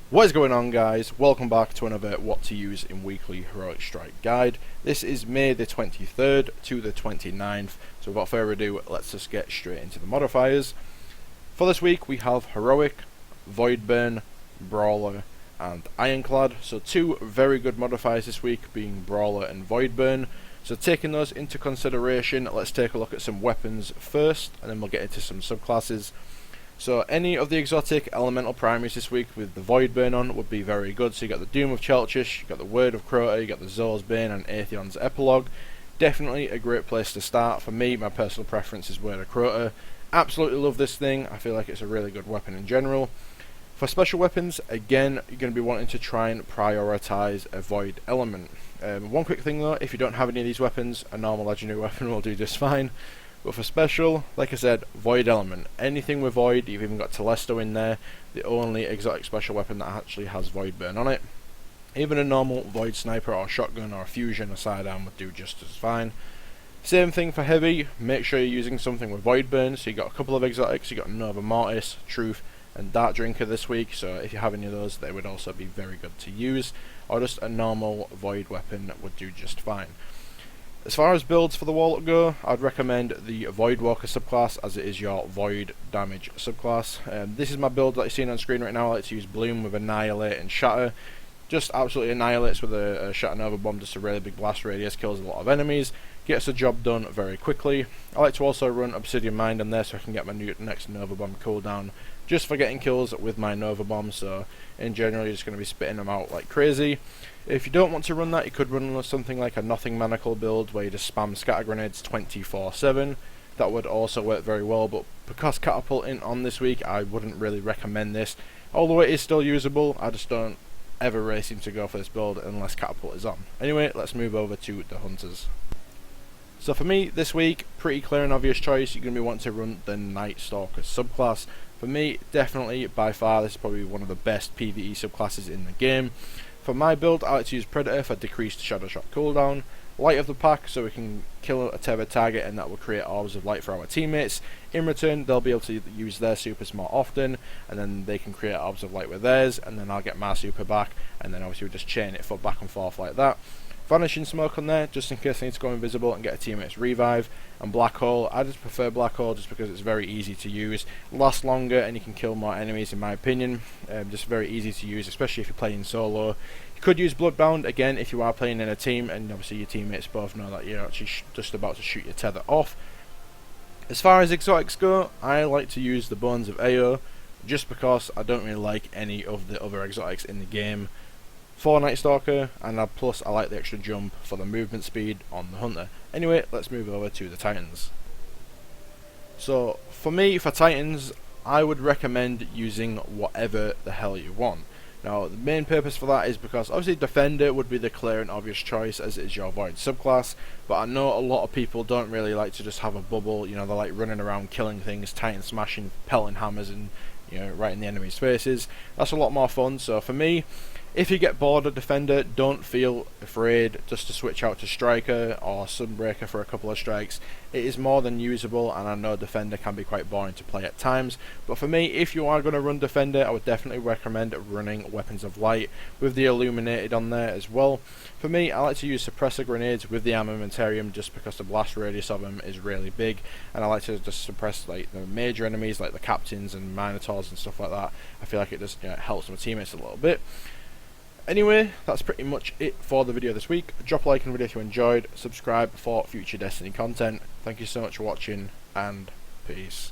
What is going on, guys? Welcome back to another What to Use in Weekly Heroic Strike guide. This is May the 23rd to the 29th, so without further ado, let's just get straight into the modifiers. For this week we have Heroic, Voidburn, Brawler and Ironclad, so two very good modifiers this week being Brawler and Voidburn. So taking those into consideration, let's take a look at some weapons first and then we'll get into some subclasses. So any of the exotic elemental primaries this week with the Voidburn on would be very good. So you got the Doom of Chelchish, you got the Word of Crota, you got the Zor's Bane and Atheon's Epilogue. Definitely a great place to start. For me, my personal preference is Word of Crota. Absolutely love this thing. I feel like it's a really good weapon in general. For special weapons, again, you're going to be wanting to try and prioritize a Void element. One quick thing though, if you don't have any of these weapons, a normal legendary weapon will do just fine. But for special, like I said, Void element. Anything with Void, you've even got Telesto in there, the only exotic special weapon that actually has Voidburn on it. Even a normal Void Sniper or Shotgun or a Fusion or Sidearm would do just as fine. Same thing for heavy, make sure you're using something with Voidburn. So you got a couple of exotics, you got Nova Mortis, Truth and Dark Drinker this week, so if you have any of those they would also be very good to use, or just a normal Void weapon would do just fine. As far as builds for the Warlock go, I'd recommend the Voidwalker subclass as it is your Void damage subclass. This is my build that you're seeing on screen right now. I like to use Bloom with Annihilate and Shatter. Just absolutely annihilates with a Shatter Nova Bomb, just a really big blast radius, kills a lot of enemies, gets the job done very quickly. I like to also run Obsidian Mind on there so I can get my next Nova Bomb cooldown just for getting kills with my Nova Bomb, so in general you're just going to be spitting them out like crazy. If you don't want to run that, you could run something like a Nothing Manacle build where you just spam scatter grenades 24/7. That would also work very well, but because Catapult isn't on this week, I wouldn't really recommend this. Although it is still usable, I just don't ever really seem to go for this build unless Catapult is on. Anyway, let's move over to the Hunters. So for me, this week, pretty clear and obvious choice, you're going to be wanting to run the Night Stalker subclass. For me, definitely, by far, this is probably one of the best PvE subclasses in the game. For my build, I like to use Predator for decreased Shadow Shot cooldown, Light of the Pack so we can kill a tethered target and that will create orbs of light for our teammates. In return, they'll be able to use their supers more often, and then they can create orbs of light with theirs, and then I'll get my super back, and then obviously we just chain it for back and forth like that. Vanishing Smoke on there, just in case I need to go invisible and get a teammate's revive. And Black Hole, I just prefer Black Hole just because it's very easy to use, lasts longer and you can kill more enemies in my opinion. Just very easy to use, especially if you're playing solo. You could use Bloodbound, again, if you are playing in a team and obviously your teammates both know that you're actually just about to shoot your tether off. As far as exotics go, I like to use the Bones of Ao, just because I don't really like any of the other exotics in the game. For Night Stalker, and plus I like the extra jump for the movement speed on the Hunter. Anyway, let's move over to the Titans. So for me, for Titans, I would recommend using whatever the hell you want. Now the main purpose for that is because obviously Defender would be the clear and obvious choice as it is your Void subclass, but I know a lot of people don't really like to just have a bubble, you know, they're like running around killing things, Titan smashing, pelting hammers and, you know, right in the enemy's faces. That's a lot more fun. So for me, if you get bored of Defender, don't feel afraid just to switch out to Striker or Sunbreaker for a couple of strikes. It is more than usable, and I know Defender can be quite boring to play at times. But for me, if you are going to run Defender, I would definitely recommend running Weapons of Light with the Illuminated on there as well. For me, I like to use Suppressor Grenades with the Armamentarium just because the blast radius of them is really big, and I like to just suppress like the major enemies like the Captains and Minotaurs and stuff like that. I feel like it just, you know, helps my teammates a little bit. Anyway, that's pretty much it for the video this week. Drop a like on the video if you enjoyed, subscribe for future Destiny content. Thank you so much for watching, and peace.